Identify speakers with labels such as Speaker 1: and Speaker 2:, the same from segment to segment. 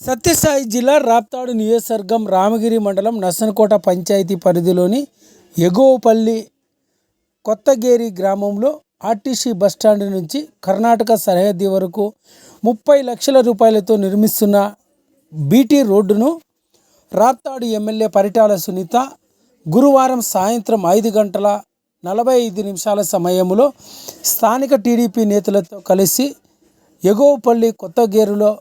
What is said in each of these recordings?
Speaker 1: సత్యసాయి జిల్లా రాప్తాడు నియోజకవర్గం రామగిరి మండలం నర్సన్కోట పంచాయతీ పరిధిలోని ఎగువపల్లి కొత్తగేరి గ్రామంలో ఆర్టీసీ బస్టాండ్ నుంచి కర్ణాటక సరిహద్దు వరకు 30 లక్షల రూపాయలతో నిర్మిస్తున్న బీటీ రోడ్డును రాప్తాడు ఎమ్మెల్యే పరిటాల సునీత గురువారం సాయంత్రం 5:45 సమయంలో స్థానిక టీడీపీ నేతలతో కలిసి ఎగువపల్లి కొత్తగేరులో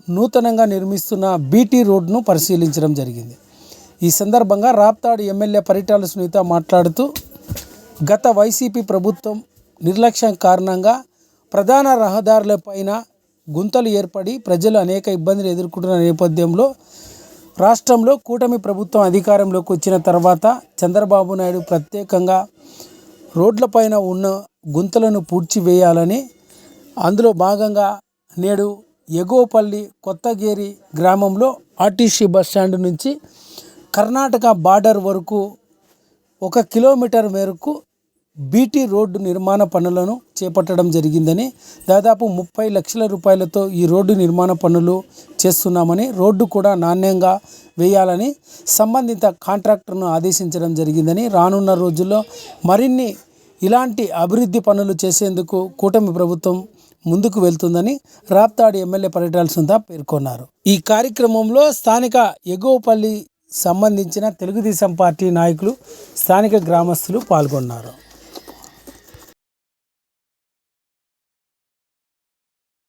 Speaker 1: నూతనంగా నిర్మిస్తున్న బీటీ రోడ్ను పరిశీలించడం జరిగింది. ఈ సందర్భంగా రాప్తాడు ఎమ్మెల్యే పరిటాల సునీత మాట్లాడుతూ గత వైసీపీ ప్రభుత్వం నిర్లక్ష్యం కారణంగా ప్రధాన రహదారులపైన గుంతలు ఏర్పడి ప్రజలు అనేక ఇబ్బందులు ఎదుర్కొంటున్న నేపథ్యంలో రాష్ట్రంలో కూటమి ప్రభుత్వం అధికారంలోకి వచ్చిన తర్వాత చంద్రబాబు నాయుడు ప్రత్యేకంగా రోడ్లపైన ఉన్న గుంతలను పూడ్చివేయాలని అందులో భాగంగా నేడు ఎగువపల్లి కొత్తగేరి గ్రామంలో ఆర్టీసీ బస్టాండ్ నుంచి కర్ణాటక బార్డర్ వరకు 1 కిలోమీటర్ మేరకు బీటీ రోడ్డు నిర్మాణ పనులను చేపట్టడం జరిగిందని, దాదాపు 30 లక్షల రూపాయలతో ఈ రోడ్డు నిర్మాణ పనులు చేస్తున్నామని, రోడ్డు కూడా నాణ్యంగా వేయాలని సంబంధిత కాంట్రాక్టర్ను ఆదేశించడం జరిగిందని, రానున్న రోజుల్లో మరిన్ని ఇలాంటి అభివృద్ధి పనులు చేసేందుకు కూటమి ప్రభుత్వం ముందుకు వెళ్తుందని రాప్తాడు ఎమ్మెల్యే పరిటాల సునీత పేర్కొన్నారు. ఈ కార్యక్రమంలో స్థానిక ఎగువపల్లి సంబంధించిన తెలుగుదేశం పార్టీ నాయకులు, స్థానిక గ్రామస్తులు పాల్గొన్నారు.